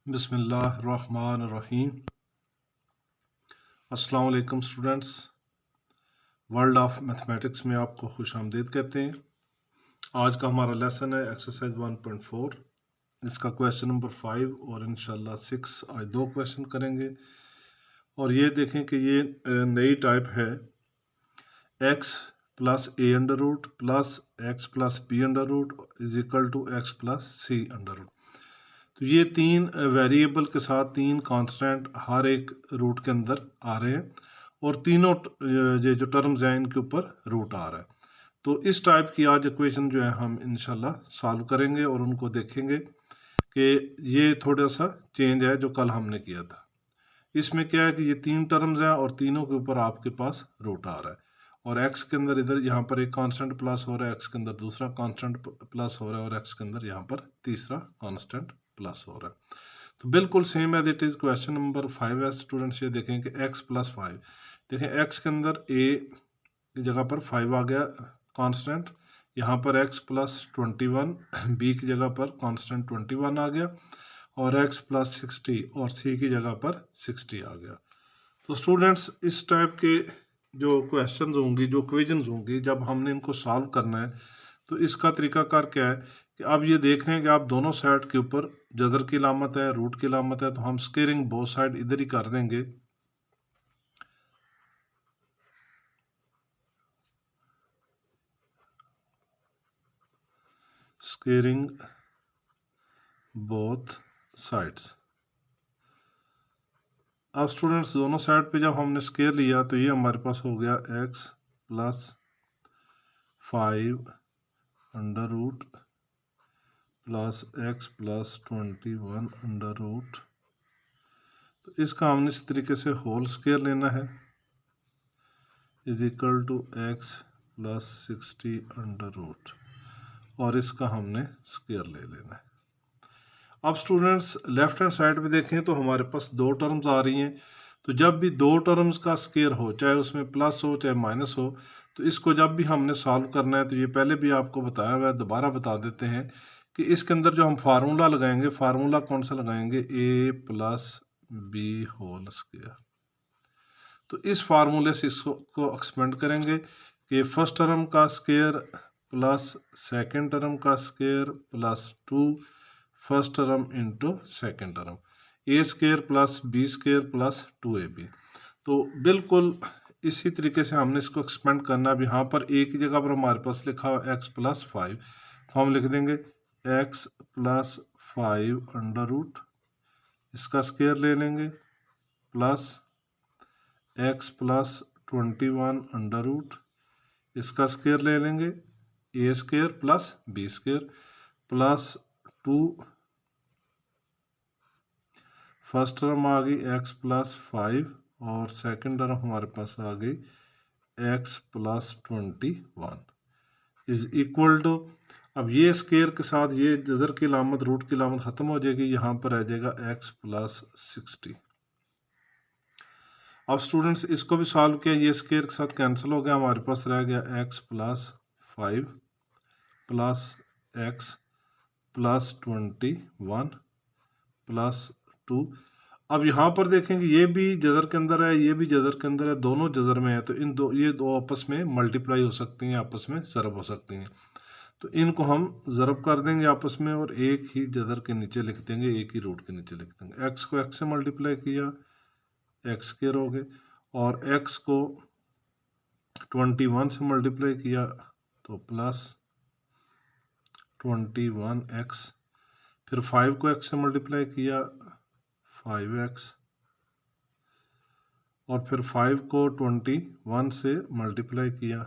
बिस्मिल्लाहिर्रहमानिर्रहीम। अस्सलाम वालेकुम स्टूडेंट्स। वर्ल्ड ऑफ मैथमेटिक्स में आपको खुश आमदीद कहते हैं। आज का हमारा लेसन है एक्सरसाइज 1.4। इसका क्वेश्चन नंबर 5 और इंशाल्लाह 6 आज दो क्वेश्चन करेंगे। और ये देखें कि ये नई टाइप है x plus a under root plus x plus b under root is equal to x plus c under root. तो ये तीन वेरिएबल के साथ तीन कांस्टेंट हर एक रूट के अंदर आ रहे हैं और तीनों ये जो टर्म्स हैं इनके ऊपर रूट आ रहा है। तो इस टाइप की आज इक्वेशन जो है हम इंशाल्लाह सॉल्व करेंगे और उनको देखेंगे कि ये थोड़ा सा चेंज है जो कल हमने किया था। इसमें क्या है कि ये तीन टर्म्स हैं और तीनों के ऊपर आपके पास रूट आ रहा है और एक्स के अंदर इधर यहाँ पर एक कांस्टेंट प्लस हो रहा है, एक्स के अंदर दूसरा कांस्टेंट प्लस हो रहा है और एक्स के अंदर यहाँ पर तीसरा कांस्टेंट प्लस हो रहा है। तो बिल्कुल same as it is question number 5 है स्टूडेंट्स। ये देखें कि x प्लस 5, देखें x के अंदर a की जगह पर 5 आ गया कांस्टेंट, यहाँ पर x प्लस 21, b की जगह पर कांस्टेंट 21 आ गया और x प्लस 60 और c की जगह पर 60 आ गया। तो स्टूडेंट्स इस टाइप के जो क्वेश्चंस होंगी, जो इक्वेशंस होंगी, जब हमने इनको सॉल्व करना है तो इसका तरीकाकार क्या है कि अब ये देख रहे हैं कि आप दोनों साइड के ऊपर जदर की लामत है, रूट की लामत है, तो हम स्केयरिंग बोथ साइड इधर ही कर देंगे। Squaring both sides. अब स्टूडेंट्स दोनों साइड पे जब हमने स्केयर लिया तो ये हमारे पास हो गया x plus 5 under root plus x plus 21 under root. तो इसका हमने इस तरीके से होल स्केयर लेना है is equal to x plus 60 under root और इसका हमने स्केयर ले लेना है। अब स्टूडेंट्स लेफ्ट हैंड साइड पे देखें तो हमारे पास दो टर्म्स आ रही हैं। तो जब भी दो टर्म्स का स्केयर हो, चाहे उसमें प्लस हो चाहे माइनस हो, तो इसको जब भी हमने सॉल्व करना है तो ये पहले भी आपको बताया हुआ है, दोबारा बता देते हैं कि इसके अंदर जो हम फार्मूला लगाएंगे, फार्मूला कौन सा लगाएंगे, a plus B whole square. तो इस फार्मूले से इसको एक्सपेंड करेंगे कि फर्स्ट टर्म का स्केयर प्लस सेकेंड टर्म का square plus 2 first term into second term, A square plus B square plus 2ab। तो बिल्कुल इसी तरीके से हमने इसको एक्सपेंड करना। अब यहाँ पर ए की जगह पर हमारे पास लिखा हुआ x प्लस 5, तो हम लिख देंगे x प्लस 5 अंडर रूट, इसका स्केयर ले लेंगे, plus x plus 21 under root, इसका स्केयर ले लेंगे, A square plus B square plus 2 first term आ गई x प्लस 5 और सेकेंड टर्म हमारे पास आ गई x plus 21 is equal to, अब ये स्केयर के साथ ये जदर की लामत रूट की लामत ख़त्म हो जाएगी, यहाँ पर आ जाएगा x प्लस 60। अब स्टूडेंट्स इसको भी सॉल्व किया, ये स्केयर के साथ कैंसिल हो गया, हमारे पास रह गया x plus 5 plus x plus 21 plus 2। अब यहाँ पर देखेंगे ये भी जदर के अंदर है, ये भी जदर के अंदर है, दोनों जदर में है, तो इन दो ये दो आपस में मल्टीप्लाई हो सकती हैं, आपस में ज़रब हो सकती हैं। तो इनको हम ज़रब कर देंगे आपस में और एक ही जदर के नीचे लिख देंगे, एक ही रूट के नीचे लिख देंगे। एक्स को एक्स से मल्टीप्लाई किया, एक्स स्क्वायर हो गए, और एक्स को 21 से मल्टीप्लाई किया तो प्लस 21x, फिर 5 को x से मल्टीप्लाई किया 5x, और फिर 5 को 21 से मल्टीप्लाई किया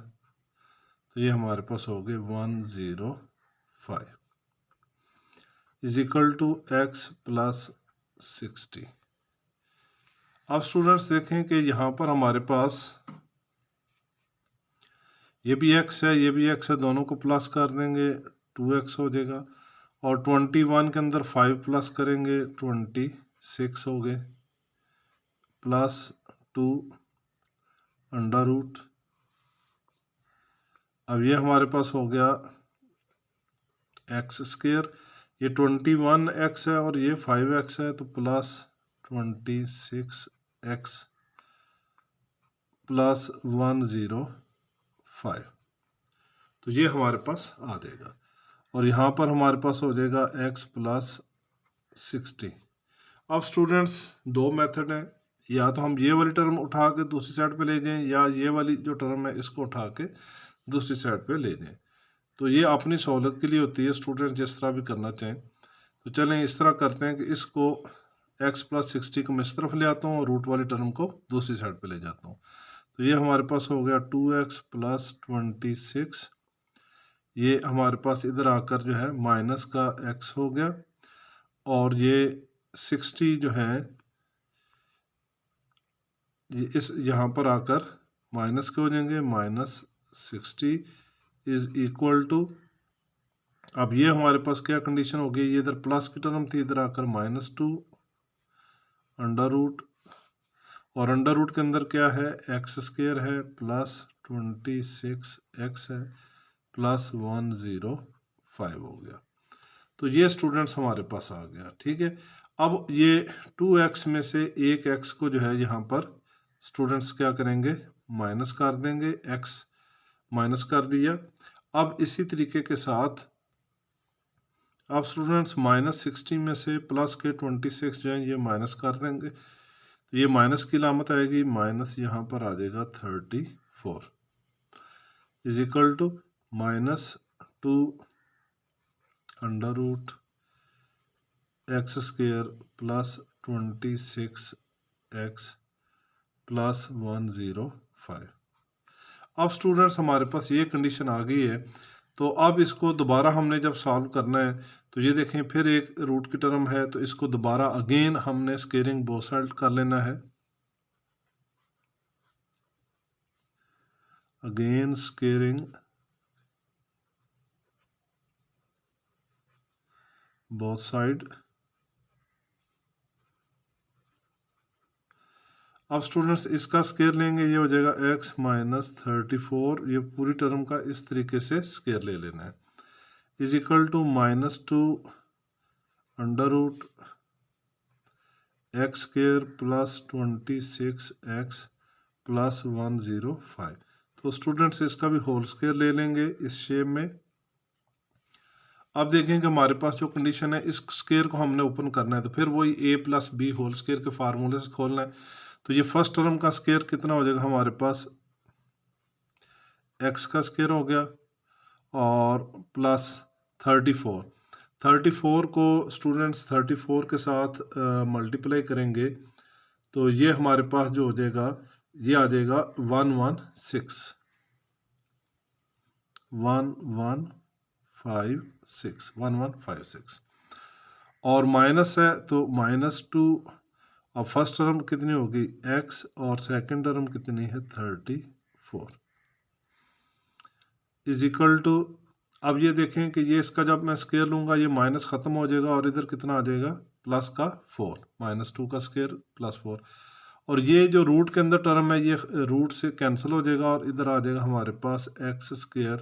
तो ये हमारे पास हो गए 105 is equal to x plus 60। अब स्टूडेंट्स देखें कि यहाँ पर हमारे पास ये भी x है, ये भी x है, दोनों को प्लस कर देंगे 2x हो जाएगा, और 21 के अंदर 5 प्लस करेंगे 26 हो गए, प्लस 2 अंडर रूट। अब ये हमारे पास हो गया एक्स स्क्वेयर, ये 21x है और ये 5x है, तो प्लस 26x प्लस 105, तो ये हमारे पास आ जाएगा। और यहाँ पर हमारे पास हो जाएगा x प्लस 60। अब स्टूडेंट्स दो मेथड हैं, या तो हम ये वाली टर्म उठा के दूसरी साइड पे ले जाएं, या ये वाली जो टर्म है इसको उठा के दूसरी साइड पे ले जाएं। तो ये अपनी सहूलत के लिए होती है, स्टूडेंट जिस तरह भी करना चाहें। तो चलें इस तरह करते हैं कि इसको x प्लस 60 को मैं इस तरफ ले आता हूँ और रूट वाली टर्म को दूसरी साइड पे ले जाता हूँ। तो ये हमारे पास हो गया 2x प्लस 26, ये हमारे पास इधर आकर जो है माइनस का x हो गया, और ये 60 जो है ये इस यहाँ पर आकर माइनस के हो जाएंगे, माइनस 60 इज इक्वल टू, अब ये हमारे पास क्या कंडीशन हो गई, ये इधर प्लस की टर्म थी, इधर आकर -2 अंडर रूट, और अंडर रूट के अंदर क्या है, एक्स स्क्वायर है प्लस 26x है प्लस 105 हो गया। तो ये स्टूडेंट्स हमारे पास आ गया, ठीक है। अब ये 2x में से एक x को जो है यहाँ पर स्टूडेंट्स क्या करेंगे, माइनस कर देंगे, x माइनस कर दिया। अब इसी तरीके के साथ अब स्टूडेंट्स -60 में से प्लस के 26 जो है ये माइनस कर देंगे, तो ये माइनस की लामत आएगी, माइनस यहाँ पर आ जाएगा 34 is equal to -2 under root x square plus 26x plus 105। अब स्टूडेंट्स हमारे पास ये कंडीशन आ गई है, तो अब इसको दोबारा हमने जब सॉल्व करना है तो ये देखें फिर एक रूट की टर्म है, तो इसको दोबारा अगेन हमने स्क्वायरिंग बोथ साइड कर लेना है, अगेन स्क्वायरिंग बोथ साइड। अब स्टूडेंट्स इसका स्क्वायर लेंगे, ये हो जाएगा x माइनस 34, ये पूरी टर्म का इस तरीके से स्क्वायर ले लेना है, is equal to -2 under root x square plus 26x plus 105। तो स्टूडेंट्स इसका भी होल स्क्वायर ले लेंगे इस शेप में। अब देखें कि हमारे पास जो कंडीशन है, इस स्क्वायर को हमने ओपन करना है, तो फिर वही a plus B whole square के फार्मूले से खोलना है। तो ये फर्स्ट टर्म का स्क्वायर कितना हो जाएगा हमारे पास, x का स्क्वायर हो गया और प्लस 34 को स्टूडेंट्स 34 के साथ मल्टीप्लाई करेंगे, तो ये हमारे पास जो हो जाएगा ये आ जाएगा 1156 और माइनस है तो -2। अब फर्स्ट टर्म कितनी होगी x और सेकंड टर्म कितनी है 34 इज इक्वल टू, अब ये देखें कि ये इसका जब मैं स्क्वायर लूँगा ये माइनस ख़त्म हो जाएगा और इधर कितना आ जाएगा प्लस का 4, -2 का स्क्वायर प्लस 4, और ये जो रूट के अंदर टर्म है ये रूट से कैंसिल हो जाएगा और इधर आ जाएगा हमारे पास X square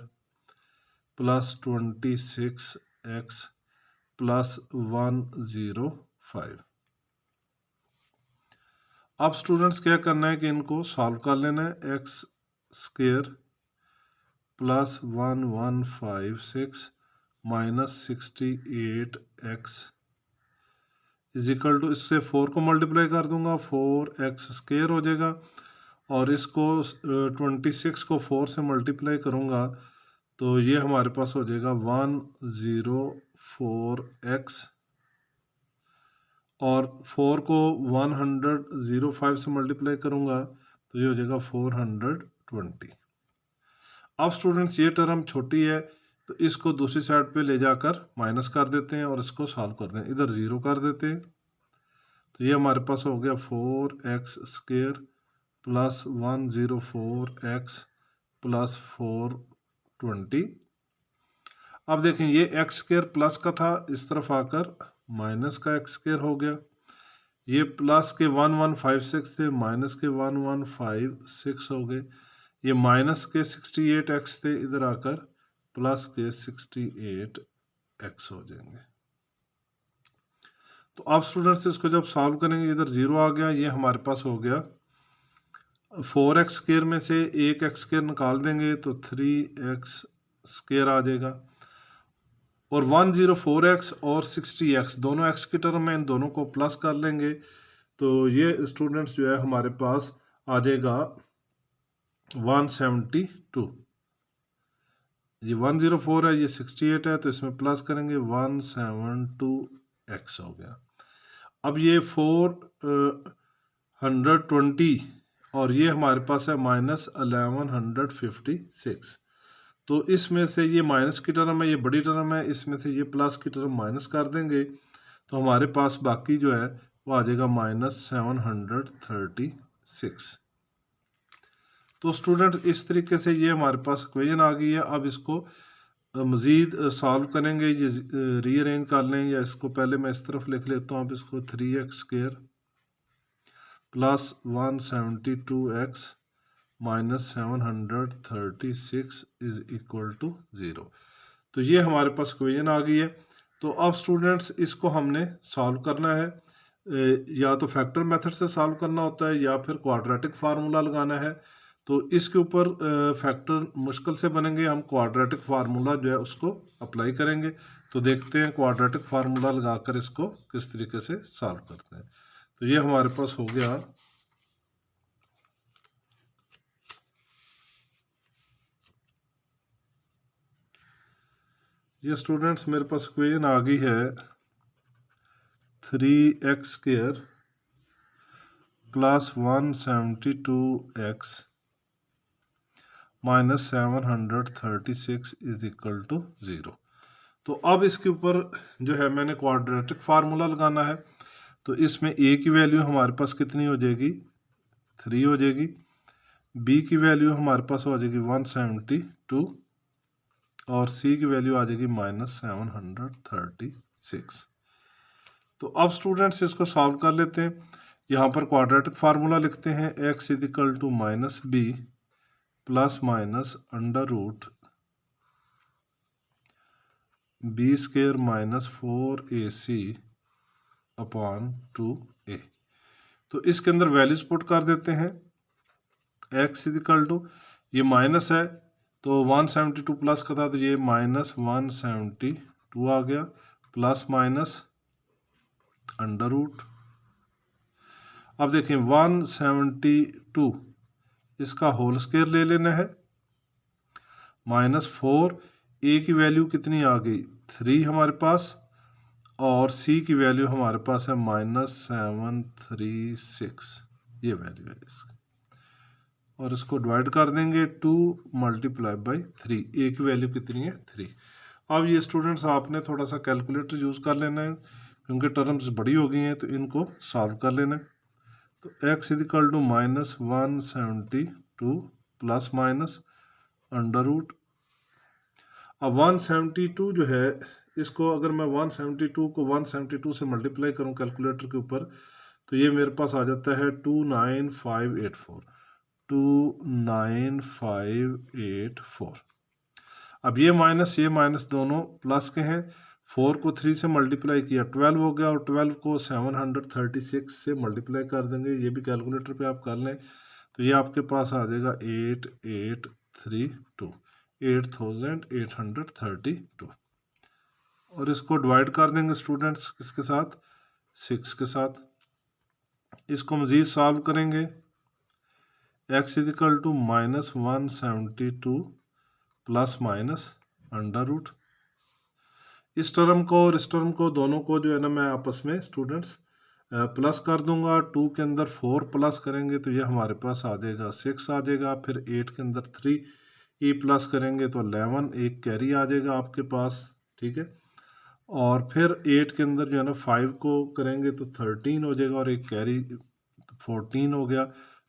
plus 26x plus 105। अब स्टूडेंट्स क्या करना है कि इनको सॉल्व कर लेना है, x square plus 1156 minus 68x is equal to, इससे 4 को मल्टीप्लाई कर दूंगा, 4x स्क्वायर हो जाएगा, और इसको 26 को 4 से मल्टीप्लाई करूंगा तो ये हमारे पास हो जाएगा 104x, और 4 को 105 से मल्टीप्लाई करूंगा तो ये हो जाएगा 420। अब स्टूडेंट्स ये टर्म छोटी है तो इसको दूसरी साइड पे ले जाकर माइनस कर देते हैं और इसको सॉल्व कर दें, इधर 0 कर देते हैं, तो ये हमारे पास हो गया 4x square plus 104x plus 420। अब देखें ये एक्स स्क्वायर प्लस का था, इस तरफ आकर माइनस का एक्स स्क्वायर हो गया, ये प्लस के 1156 थे माइनस के 1156 हो गए, ये माइनस के 68x थे इधर आकर प्लस के 68x हो जाएंगे। तो अब स्टूडेंट्स इसको जब सॉल्व करेंगे, इधर 0 आ गया, ये हमारे पास हो गया 4x² में से एक x² निकाल देंगे तो 3x² आ जाएगा, और 104x और 60x दोनों x की टर्म में इन दोनों को प्लस कर लेंगे तो ये स्टूडेंट्स जो है हमारे पास आ जाएगा 172। ये 104 है, ये 68 है, तो इसमें प्लस करेंगे 172x हो गया। अब ये 420 और ये हमारे पास है -1156, तो इसमें से ये माइनस की टर्म है, ये बड़ी टर्म है, इसमें से ये प्लस की टर्म माइनस कर देंगे तो हमारे पास बाकी जो है वो आ जाएगा -736। तो स्टूडेंट इस तरीके से ये हमारे पास इक्वेशन आ गई है। अब इसको मज़ीद सॉल्व करेंगे, ये रीअरेंज कर लें, या इसको पहले मैं इस तरफ लिख लेता हूँ। अब इसको 3x² plus 172x -736 is equal to 0। तो ये हमारे पास इक्वेशन आ गई है। तो अब स्टूडेंट्स इसको हमने सॉल्व करना है, या तो फैक्टर मेथड से सॉल्व करना होता है या फिर क्वाड्रेटिक फार्मूला लगाना है। तो इसके ऊपर फैक्टर मुश्किल से बनेंगे, हम क्वाड्रेटिक फार्मूला जो है उसको अप्लाई करेंगे। तो देखते हैं क्वाड्रेटिक फार्मूला लगाकर इसको किस तरीके से सॉल्व करते हैं। तो ये हमारे पास हो गया ये स्टूडेंट्स मेरे पास इक्वेशन आ गई है 3x² plus 172x -736 is equal to 0। तो अब इसके ऊपर जो है मैंने क्वाड्रेटिक फार्मूला लगाना है। तो इसमें a की वैल्यू हमारे पास कितनी हो जाएगी, 3 हो जाएगी। b की वैल्यू हमारे पास हो जाएगी 172 और c की वैल्यू आ जाएगी -736। तो अब स्टूडेंट्स इसको सॉल्व कर लेते हैं। यहाँ पर क्वाड्रेटिक फार्मूला लिखते हैं, x equal to -b plus minus under root b² -4ac upon 2a। तो इसके अंदर वैल्यूज पुट कर देते हैं। x इक्वल टू, ये माइनस है तो 172 प्लस का था तो ये -172 आ गया, प्लस माइनस अंडर रूट। अब देखें 172 इसका होल स्क्वायर ले लेना है, -4, a की वैल्यू कितनी आ गई 3 हमारे पास, और c की वैल्यू हमारे पास है -736, ये वैल्यू है इसकी। और इसको डिवाइड कर देंगे 2 × 3, a की वैल्यू कितनी है 3। अब ये स्टूडेंट्स आपने थोड़ा सा कैलकुलेटर यूज़ कर लेना है क्योंकि टर्म्स बड़ी हो गई हैं, तो इनको सॉल्व कर लेना है। तो x equal to -172 plus minus under root. अब 172 जो है इसको अगर मैं 172 को 172 से मल्टीप्लाई करूं कैलकुलेटर के ऊपर तो ये मेरे पास आ जाता है 29584। अब ये माइनस दोनों प्लस के हैं। 4 को 3 से मल्टीप्लाई किया 12 हो गया, और 12 को 736 से मल्टीप्लाई कर देंगे। ये भी कैलकुलेटर पे आप कर लें तो ये आपके पास आ जाएगा 8832। और इसको डिवाइड कर देंगे स्टूडेंट्स किसके साथ, 6 के साथ। इसको मज़ीद सॉल्व करेंगे, x equal to -172 plus minus under root. इस टर्म को और इस टर्म को दोनों को जो है ना मैं आपस में स्टूडेंट्स प्लस कर दूंगा। 2 के अंदर 4 प्लस करेंगे तो ये हमारे पास आ जाएगा 6 आ जाएगा। फिर 8 के अंदर 3 ई प्लस करेंगे तो 11, एक कैरी आ जाएगा आपके पास, ठीक है। और फिर 8 के अंदर जो है ना 5 को करेंगे तो 13 हो जाएगा, और एक कैरी 14 हो गया,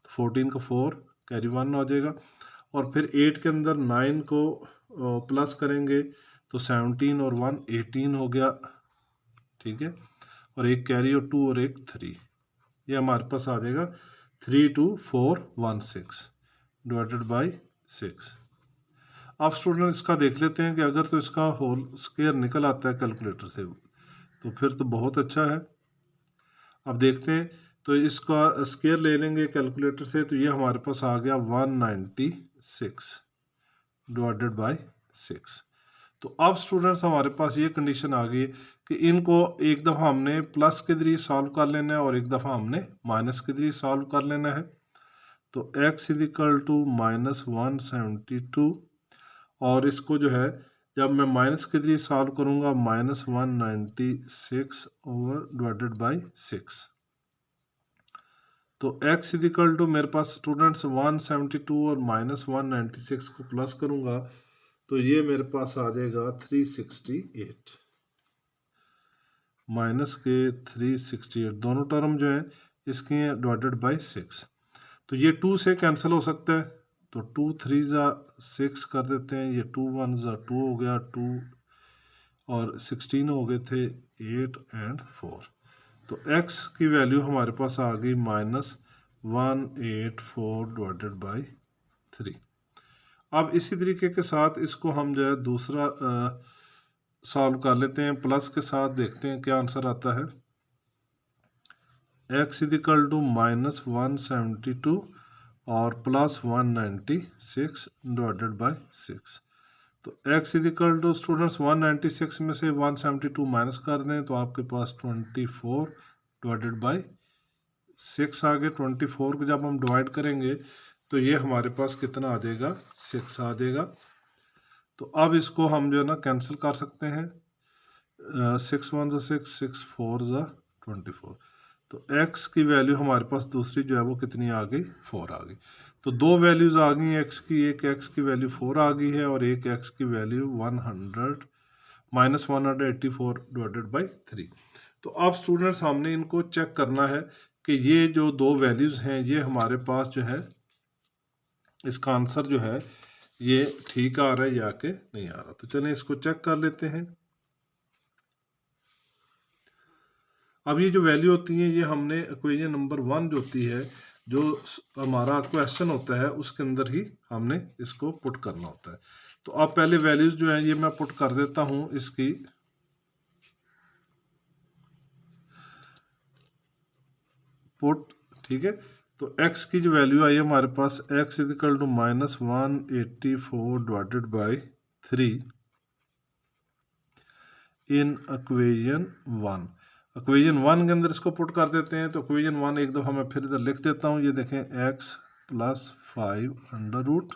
14 का 4 कैरी 1 हो जाएगा। और फिर 8 के अंदर 9 को प्लस करेंगे तो 17 और 1 18 हो गया, ठीक है। और एक कैरी और 2 और एक 3, ये हमारे पास आ जाएगा 32416 डिवाइडेड बाई 6। अब स्टूडेंट इसका देख लेते हैं कि अगर तो इसका होल स्क्वायर निकल आता है कैलकुलेटर से तो फिर तो बहुत अच्छा है। अब देखते हैं, तो इसका स्क्वायर ले लेंगे कैलकुलेटर से, तो ये हमारे पास आ गया 196 डिवाइडेड बाई 6। तो अब स्टूडेंट्स हमारे पास ये कंडीशन आ गई कि इनको एक दफ़ा हमने प्लस के जरिए सॉल्व कर लेना है और एक दफ़ा हमने माइनस के जरिए सॉल्व कर लेना है। तो x इज इक्वल टू -172, और इसको जो है जब मैं माइनस के जरिए सॉल्व करूँगा -196 ओवर डिवाइडेड बाई 6। तो x इज इक्वल टू मेरे पास स्टूडेंट्स 172 और -196 को प्लस करूँगा तो ये मेरे पास आ जाएगा 368 माइनस के 368, दोनों टर्म जो है इसके डिवाइडेड बाई 6। तो ये 2 से कैंसिल हो सकता है, तो 2 3 ज़ा 6 कर देते हैं, ये 2 1 ज़ा 2 हो गया, 2 और 16 हो गए थे 8 एंड 4। तो x की वैल्यू हमारे पास आ गई -184 डिवाइडेड बाई 3। अब इसी तरीके के साथ इसको हम जो है दूसरा सॉल्व कर लेते हैं, प्लस के साथ देखते हैं क्या आंसर आता है। x इज इक्वल टू -172 और प्लस 196 डिवाइडेड बाई 6। तो x is equal to students 196 में से 172 माइनस कर दें तो आपके पास 24 डिवाइडेड बाई 6 आ गए। 24 को जब हम डिवाइड करेंगे तो ये हमारे पास कितना आ जाएगा, 6 आ जाएगा। तो अब इसको हम जो है ना कैंसिल कर सकते हैं, 6 1 ज़ा 6, 6 4 ज़ा 24। तो x की वैल्यू हमारे पास दूसरी जो है वो कितनी आ गई, 4 आ गई। तो दो वैल्यूज़ आ गई x की, एक x की वैल्यू 4 आ गई है और एक x की वैल्यू -184 डिवाइडेड बाई 3। तो अब स्टूडेंट्स हमने इनको चेक करना है कि ये जो दो वैल्यूज़ हैं ये हमारे पास जो है इसका आंसर जो है ये ठीक आ रहा है या कि नहीं आ रहा। तो चलें इसको चेक कर लेते हैं। अब ये जो वैल्यू होती है ये हमने इक्वेशन नंबर 1 जो होती है, जो हमारा क्वेश्चन होता है उसके अंदर ही हमने इसको पुट करना होता है। तो अब पहले वैल्यूज जो है ये मैं पुट कर देता हूं इसकी। पुट, ठीक है। तो x की जो वैल्यू आई है हमारे पास, x is equal to -184 divided by 3 in equation 1। Equation 1 के अंदर इसको पुट कर देते हैं। तो इक्वेशन 1 एक दफ़ा मैं फिर इधर लिख देता हूँ, ये देखें x plus 5 under root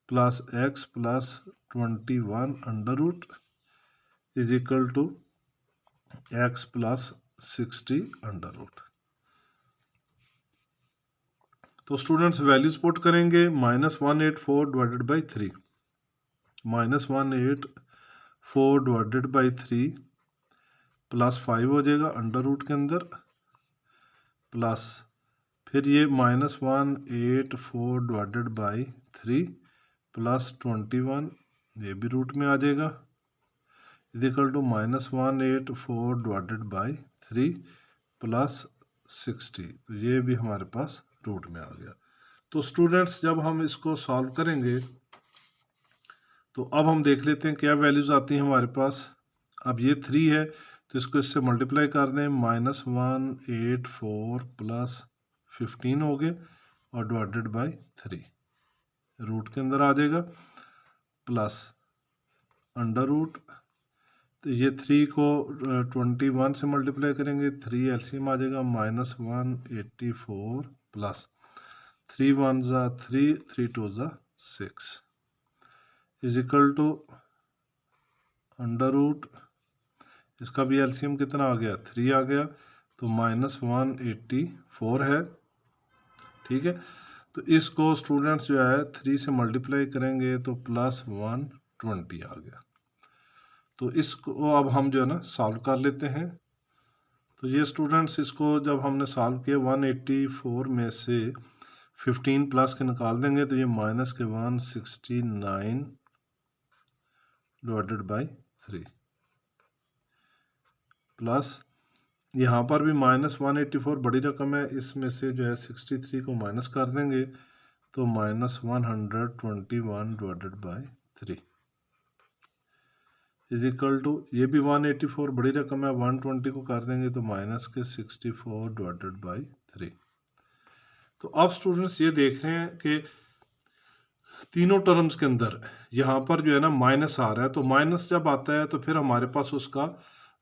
plus x plus 21 under root is equal to x plus 60 under root. तो स्टूडेंट्स वैल्यूज पुट करेंगे, -184 divided by 3, -184 divided by 3 plus 5 हो जाएगा अंडर रूट के अंदर, प्लस फिर ये -184 डिवाइडेड बाई 3 प्लस 21, ये भी रूट में आ जाएगा, is equal to -184 divided by 3 plus 60, तो ये भी हमारे पास रूट में आ गया। तो स्टूडेंट्स जब हम इसको सॉल्व करेंगे तो अब हम देख लेते हैं क्या वैल्यूज़ आती हैं हमारे पास। अब ये 3 है तो इसको इससे मल्टीप्लाई कर दें, -184 प्लस 15 हो गए और डिवाइडेड बाई 3 रूट के अंदर आ जाएगा, प्लस अंडर रूट। तो ये 3 को 21 से मल्टीप्लाई करेंगे, 3 एलसीएम आ जाएगा, -184 प्लस 3 1 ज़ा 3, 3 2 ज़ा 6 is equal to under root, इसका भी एलसीएम कितना आ गया, 3 आ गया, तो -184 है, ठीक है। तो इसको स्टूडेंट्स जो है 3 से मल्टीप्लाई करेंगे तो +120 आ गया। तो इसको अब हम जो है ना सॉल्व कर लेते हैं। तो ये स्टूडेंट्स इसको जब हमने सॉल्व किया 184 में से 15 प्लस के निकाल देंगे तो ये -169 डिवाइडेड बाई 3 प्लस यहाँ पर भी -184 बड़ी रकम है, इसमें से जो है 63 को माइनस कर देंगे तो -121 divided by 3 is equal to, ये भी 184 बड़ी रकम है, 120 को कर देंगे तो माइनस के 64 डिवाइडेड बाई 3। तो अब स्टूडेंट्स ये देख रहे हैं कि तीनों टर्म्स के अंदर यहाँ पर जो है ना माइनस आ रहा है, तो माइनस जब आता है तो फिर हमारे पास उसका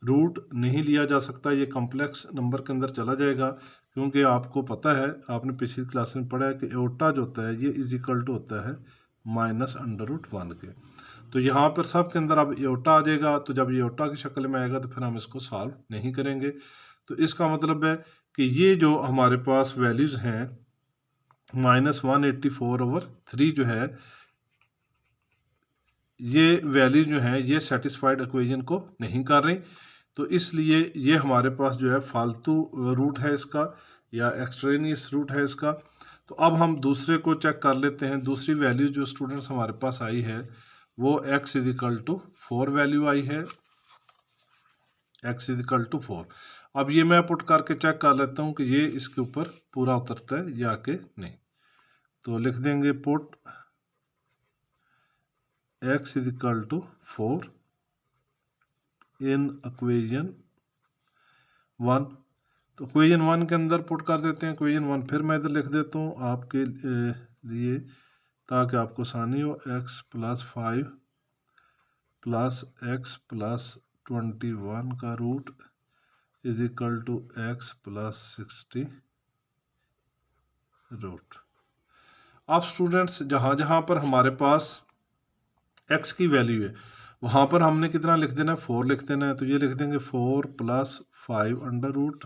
रूट नहीं लिया जा सकता, ये कॉम्प्लेक्स नंबर के अंदर चला जाएगा, क्योंकि आपको पता है, आपने पिछली क्लास में पढ़ा है कि एओटा जो होता है ये इज इक्वल टू होता है माइनस अंडर रूट 1 के। तो यहाँ पर सब के अंदर अब एओटा आ जाएगा, तो जब एओटा की शक्ल में आएगा तो फिर हम इसको सॉल्व नहीं करेंगे। तो इसका मतलब है कि ये जो हमारे पास वैल्यूज़ हैं माइनस 184/3 जो है, ये वैल्यू जो है ये सेटिस्फाइड इक्वेशन को नहीं कर रही, तो इसलिए ये हमारे पास जो है फालतू रूट है इसका, या एक्सट्रेनियस रूट है इसका। तो अब हम दूसरे को चेक कर लेते हैं। दूसरी वैल्यू जो स्टूडेंट्स हमारे पास आई है वो x is equal to 4 value आई है, x इज इक्वल टू 4। अब ये मैं पुट करके चेक कर लेता हूँ कि ये इसके ऊपर पूरा उतरता है या कि नहीं। तो लिख देंगे put x is equal to 4 in equation 1। तो इक्वेशन 1 के अंदर पुट कर देते हैं इक्वेशन 1, फिर मैं इधर लिख देता हूँ आपके लिए ताकि आपको आसानी हो। x plus 5 plus x plus 21 का root is equal to x plus 60 root. अब स्टूडेंट्स जहाँ जहाँ पर हमारे पास x की वैल्यू है वहाँ पर हमने कितना लिख देना है, 4 लिख देना है। तो ये लिख देंगे 4 plus 5 under root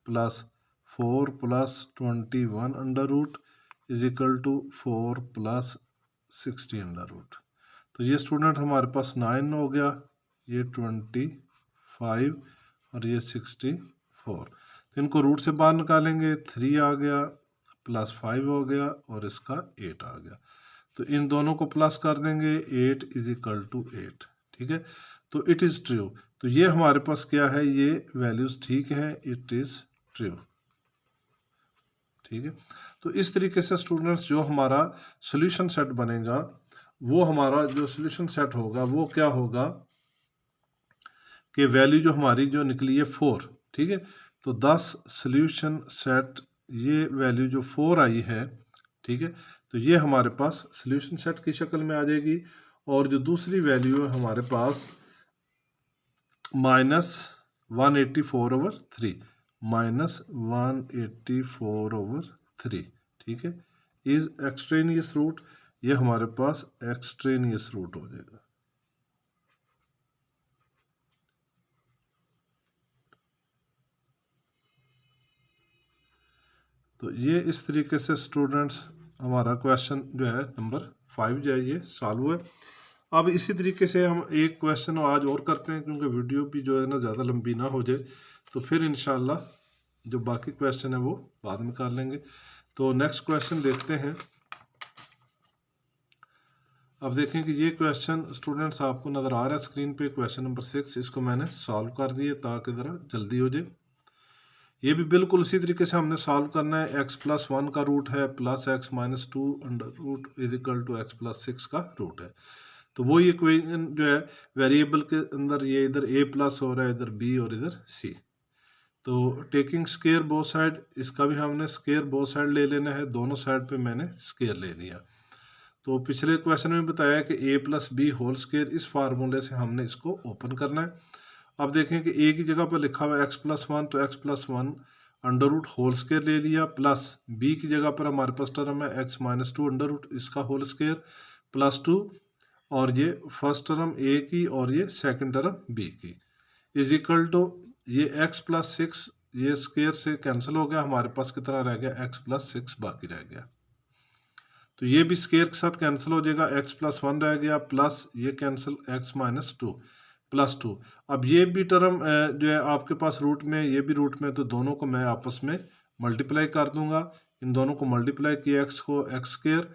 plus 4 plus 21 under root is equal to 4 plus 60 under root. तो ये स्टूडेंट हमारे पास 9 हो गया, ये 25 और ये 64। तो इनको रूट से बाहर निकालेंगे, 3 आ गया प्लस 5 हो गया और इसका 8 आ गया। तो इन दोनों को प्लस कर देंगे, 8 इज इक्वल टू 8। ठीक है, तो इट इज़ ट्रू। तो ये हमारे पास क्या है, ये वैल्यूज़ ठीक है, इट इज़ ट्रू। ठीक है, तो इस तरीके से स्टूडेंट्स जो हमारा सॉल्यूशन सेट बनेगा, वो हमारा जो सॉल्यूशन सेट होगा वो क्या होगा कि वैल्यू जो हमारी जो निकली है 4। ठीक है, तो 10 सॉल्यूशन सेट, ये वैल्यू जो 4 आई है, ठीक है, तो ये हमारे पास सॉल्यूशन सेट की शक्ल में आ जाएगी। और जो दूसरी वैल्यू है हमारे पास माइनस 184/3, माइनस 184/3, ठीक है, इज एक्सट्रेनियस रूट, ये हमारे पास एक्सट्रेनियस रूट हो जाएगा। तो ये इस तरीके से स्टूडेंट्स हमारा क्वेश्चन जो है नंबर 5 जो है ये सॉल्व हुआ। अब इसी तरीके से हम एक क्वेश्चन आज और करते हैं, क्योंकि वीडियो भी जो है ना ज़्यादा लंबी ना हो जाए, तो फिर इंशाल्लाह जो बाकी क्वेश्चन है वो बाद में कर लेंगे। तो नेक्स्ट क्वेश्चन देखते हैं। अब देखें कि ये क्वेश्चन स्टूडेंट्स आपको नज़र आ रहा है स्क्रीन पे, क्वेश्चन नंबर 6। इसको मैंने सॉल्व कर दिया ताकि ज़रा जल्दी हो जाए। ये भी बिल्कुल उसी तरीके से हमने सॉल्व करना है। x प्लस 1 का रूट है plus x minus 2 under root is equal to x plus 6 का रूट है। तो वो इक्वेशन जो है वेरिएबल के अंदर ये इधर a प्लस हो रहा है, इधर b और इधर c। तो टेकिंग स्केयर बोथ साइड, इसका भी हमने स्केयर बोथ साइड ले लेना है, दोनों साइड पे मैंने स्केयर ले लिया। तो पिछले क्वेश्चन में बताया कि a plus B whole square, इस फार्मूले से हमने इसको ओपन करना है। अब देखें कि a की जगह पर लिखा हुआ है x प्लस 1, तो x plus 1 under root whole square ले लिया, प्लस b की जगह पर हमारे पास टर्म है x माइनस 2 अंडर रूट इसका होल स्केयर प्लस 2, और ये फर्स्ट टर्म a की और ये सेकंड टर्म b की इज इक्वल टू ये x प्लस 6, ये स्केयर से कैंसिल हो गया, हमारे पास कितना रह गया x प्लस 6 बाकी रह गया। तो ये भी स्केयर के साथ कैंसिल हो जाएगा, x प्लस 1 रह गया, प्लस ये कैंसिल x माइनस 2 प्लस 2। अब ये भी टर्म जो है आपके पास रूट में, ये भी रूट में, तो दोनों को मैं आपस में मल्टीप्लाई कर दूंगा। इन दोनों को मल्टीप्लाई किया, x को x square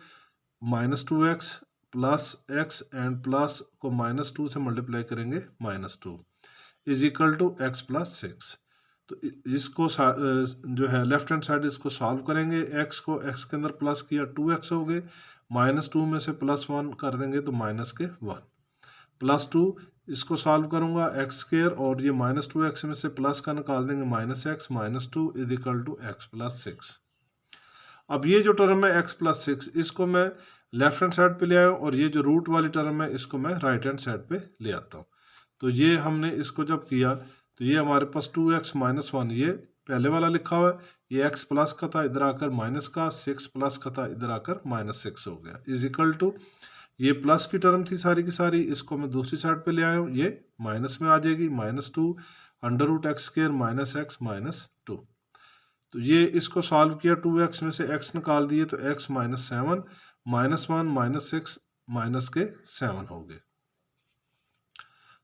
minus 2x plus x and plus को माइनस 2 से मल्टीप्लाई करेंगे minus 2 is equal to x plus 6। तो इसको जो है लेफ्ट हैंड साइड इसको सॉल्व करेंगे, x को x के अंदर प्लस किया 2x हो गए, माइनस 2 में से प्लस 1 कर देंगे तो माइनस के 1 प्लस 2 इसको सॉल्व करूंगा एक्स स्क्र और ये -2x में से प्लस का निकाल देंगे -x -2 is equal to x plus 6। अब ये जो टर्म है x प्लस 6 इसको मैं लेफ्ट हैंड साइड पे ले आया और ये जो रूट वाली टर्म है इसको मैं राइट हैंड साइड पे ले आता हूँ। तो ये हमने इसको जब किया तो ये हमारे पास 2x - 1 ये पहले वाला लिखा हुआ है, ये x प्लस का था इधर आकर माइनस का, 6 प्लस का था इधर आकर -6 हो गया इज इक्वल टू ये प्लस की टर्म थी सारी की सारी, इसको मैं दूसरी साइड पे ले आया हूँ, ये माइनस में आ जाएगी -2 √x² -x -2। तो ये इसको सॉल्व किया 2x में से x निकाल दिए तो x -7 -1 -6 -7 हो गए।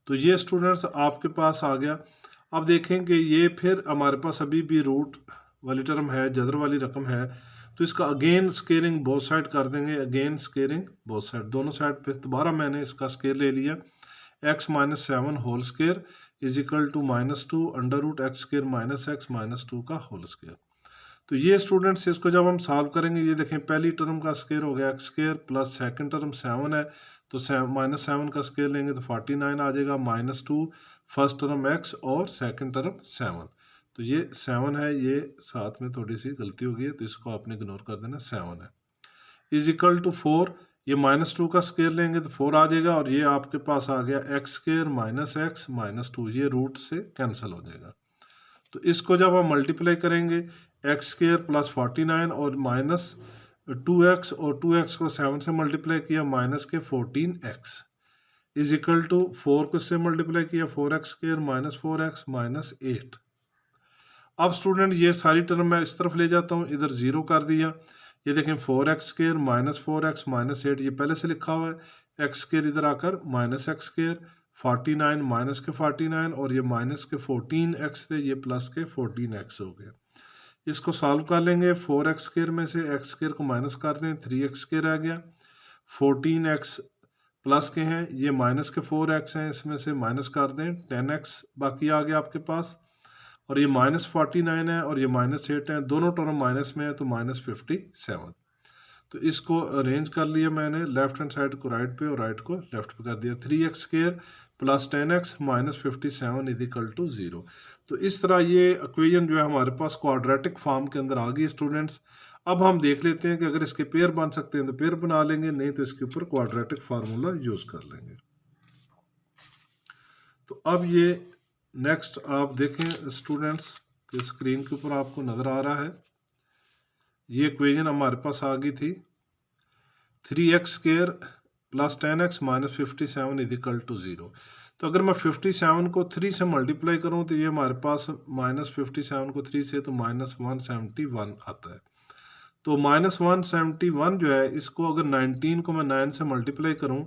तो ये स्टूडेंट्स आपके पास आ गया। अब देखें कि ये फिर हमारे पास अभी भी रूट वाली टर्म है, जदर वाली रकम है, तो इसका अगेन स्केयरिंग बोथ साइड कर देंगे, अगेन स्केयरिंग बोथ साइड, दोनों साइड पे दोबारा मैंने इसका स्केयर ले लिया x -7 whole square is equal to -2 √x² -x -2 का होल स्केयर। तो ये स्टूडेंट्स इसको जब हम सॉल्व करेंगे, ये देखें पहली टर्म का स्केयर हो गया x² प्लस सेकंड टर्म 7 है तो -7 का स्केयर लेंगे तो 49 आ जाएगा, -2 फर्स्ट टर्म x और सेकंड टर्म 7। तो ये 7 है, ये साथ में थोड़ी सी गलती हो गई है तो इसको आपने इग्नोर कर देना, 7 है इज इक्वल टू 4। ये -2 का स्केयर लेंगे तो 4 आ जाएगा और ये आपके पास आ गया x² -x -2, ये रूट से कैंसिल हो जाएगा। तो इसको जब हम मल्टीप्लाई करेंगे x² प्लस 49 और -2x और 2x को 7 से मल्टीप्लाई किया -14x इज इक्वल टू 4 को इससे मल्टीप्लाई किया 4x² -4x -8। अब स्टूडेंट ये सारी टर्म मैं इस तरफ ले जाता हूँ, इधर 0 कर दिया, ये देखें 4x² -4x -8 ये पहले से लिखा हुआ है, x² इधर आकर -x², 49 माइनस के 49 और ये माइनस के 14x थे, ये प्लस के 14x हो गए। इसको सॉल्व कर लेंगे, 4x² में से x² को माइनस कर दें, 3x² रह गया, 14x प्लस के हैं, ये माइनस के 4x हैं, इसमें से माइनस कर दें, 10x बाकी आ गया आपके पास, और ये -49 है और ये -8 है, दोनों टर्म माइनस में है तो -57। तो इसको अरेंज कर लिया मैंने, लेफ्ट हैंड साइड को राइट पे और राइट को लेफ्ट पे कर दिया, 3x² plus 10x -57 is equal to 0। तो इस तरह ये इक्वेशन जो है हमारे पास क्वाड्रेटिक फॉर्म के अंदर आ गई स्टूडेंट्स। अब हम देख लेते हैं कि अगर इसके पेयर बन सकते हैं तो पेयर बना लेंगे, नहीं तो इसके ऊपर क्वाड्रेटिक फार्मूला यूज कर लेंगे। तो अब ये नेक्स्ट आप देखें स्टूडेंट्स कि स्क्रीन के ऊपर आपको नज़र आ रहा है, ये इक्वेशन हमारे पास आ गई थी, 3x² plus 10x -57 is equal to 0। तो अगर मैं 57 को 3 से मल्टीप्लाई करूं तो ये हमारे पास -57 को 3 से तो -171 आता है। तो -171 जो है, इसको अगर 19 को मैं 9 से मल्टीप्लाई करूं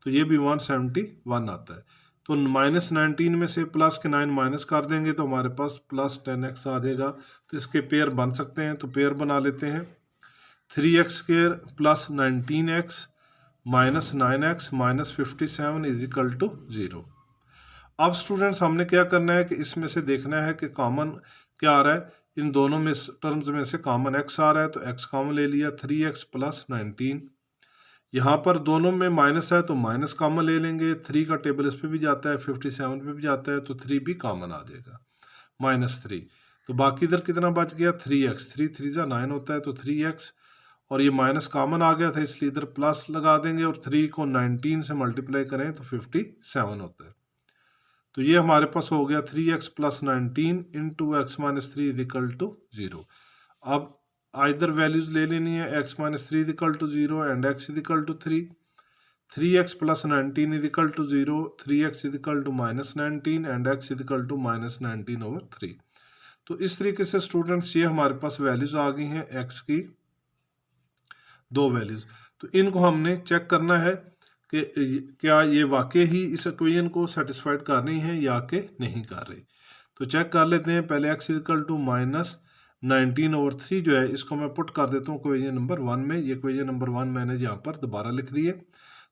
तो ये भी 171 आता है। तो -19 में से प्लस के 9 माइनस कर देंगे तो हमारे पास प्लस 10x आ जाएगा। तो इसके पेयर बन सकते हैं, तो पेयर बना लेते हैं, 3x² plus 19x -9x -57 is equal to 0। अब स्टूडेंट्स हमने क्या करना है कि इसमें से देखना है कि कॉमन क्या आ रहा है, इन दोनों में टर्म्स में से कॉमन x आ रहा है तो x कॉमन ले लिया, 3x प्लस 19, यहाँ पर दोनों में माइनस है तो माइनस कॉमन ले लेंगे, 3 का टेबल इस पे भी जाता है, 57 पे भी जाता है तो 3 भी कॉमन आ जाएगा, -3। तो बाकी इधर कितना बच गया, 3x, 3 3 9 होता है तो 3x, और ये माइनस कॉमन आ गया था इसलिए इधर प्लस लगा देंगे, और 3 को 19 से मल्टीप्लाई करें तो 57 होता है। तो ये हमारे पास हो गया 3x plus 19 into x minus 3 is equal to 0। अब आइदर वैल्यूज ले लेनी है, x minus 3 is equal to 0 and x is equal to 3, 3x plus 19 is equal to 0, 3x is equal to -19 and x is equal to -19/3। तो इस तरीके से students ये हमारे पास वैल्यूज आ गई हैं x की, दो वैल्यूज। तो इनको हमने चेक करना है कि क्या ये वाकई ही इस इक्वेशन को सेटिस्फाइड कर रही हैं या कि नहीं कर रही। तो चेक कर लेते हैं, पहले x इक्वल टू -19/3 जो है इसको मैं पुट कर देता हूँ इक्वेशन नंबर 1 में। ये इक्वेशन नंबर 1 मैंने यहाँ पर दोबारा लिख दी है।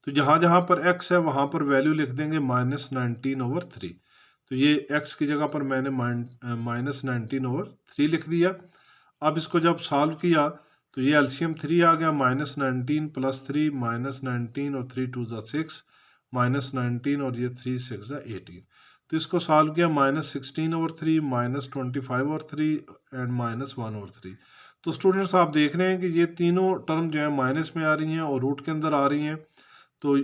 तो जहाँ जहाँ पर x है वहाँ पर वैल्यू लिख देंगे -19/3। तो ये x की जगह पर मैंने -19/3 लिख दिया। अब इसको जब सॉल्व किया तो ये एलसीएम 3 आ गया, -19 + 3 -19 और 3 2 = 6 -19 और ये 3 6 18। तो इसको सॉल्व किया -16/3 -25/3 एंड -1/3। तो स्टूडेंट्स आप देख रहे हैं कि ये तीनों टर्म जो है माइनस में आ रही हैं और रूट के अंदर आ रही हैं। तो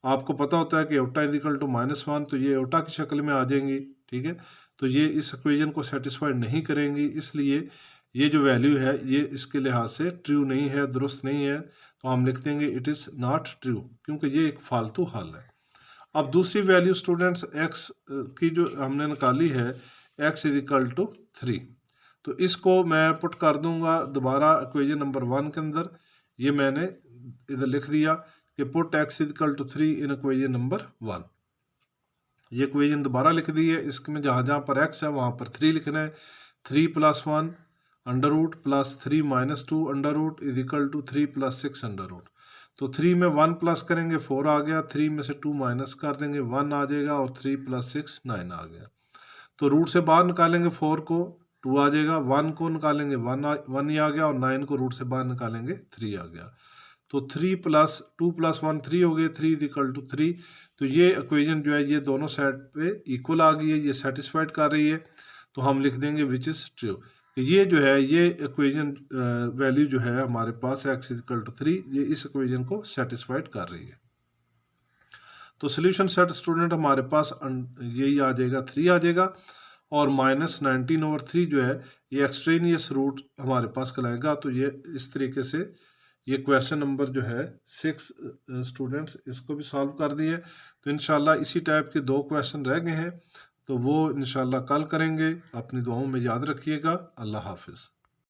आपको पता होता है कि एटा इजिकल टू -1, तो ये एटा की शक्ल में आ जाएंगी, ठीक है। तो ये इस इक्वेशन को सेटिस्फाइड नहीं करेंगी, इसलिए ये जो वैल्यू है ये इसके लिहाज से ट्रू नहीं है, दुरुस्त नहीं है। तो हम लिख देंगे इट इज़ नॉट ट्रू, क्योंकि ये एक फालतू हल है। अब दूसरी वैल्यू स्टूडेंट्स x की जो हमने निकाली है, x इजिकल टू 3, तो इसको मैं पुट कर दूंगा दोबारा इक्वेशन नंबर 1 के अंदर। ये मैंने इधर लिख दिया कि put x is equal to 3 in equation number 1। ये इक्वेशन दोबारा लिख दी है, इसमें जहाँ जहाँ पर x है वहाँ पर 3 लिखना है। 3 + 1 under root plus 3 - 2 under root is equal to 3 + 6 under root. तो 3 में 1 प्लस करेंगे 4 आ गया, 3 में से 2 माइनस कर देंगे 1 आ जाएगा, और 3 + 6 9 आ गया। तो रूट से बाहर निकालेंगे 4 को 2 आ जाएगा, 1 को निकालेंगे 1 ही आ गया, और 9 को रूट से बाहर निकालेंगे 3 आ गया। तो 3 + 2 + 1 3 हो गए, 3 = 3। तो ये इक्वेशन जो है ये दोनों साइड पे इक्वल आ गई है, ये सेटिस्फाइड कर रही है। तो हम लिख देंगे विच इज़ ट्रू। ये जो है ये इक्वेशन वैल्यू जो है हमारे पास x = 3, ये इस इक्वेशन को सेटिस्फाइड कर रही है। तो सोल्यूशन सेट स्टूडेंट हमारे पास यही आ जाएगा, 3 आ जाएगा, और -19/3 जो है ये एक्सट्रेनियस रूट हमारे पास कहलाएगा। तो ये इस तरीके से ये क्वेश्चन नंबर जो है 6 स्टूडेंट्स इसको भी सॉल्व कर दिए। तो इंशाल्लाह इसी टाइप के 2 क्वेश्चन रह गए हैं, तो वो इंशाल्लाह कल करेंगे। अपनी दुआओं में याद रखिएगा। अल्लाह हाफिज़।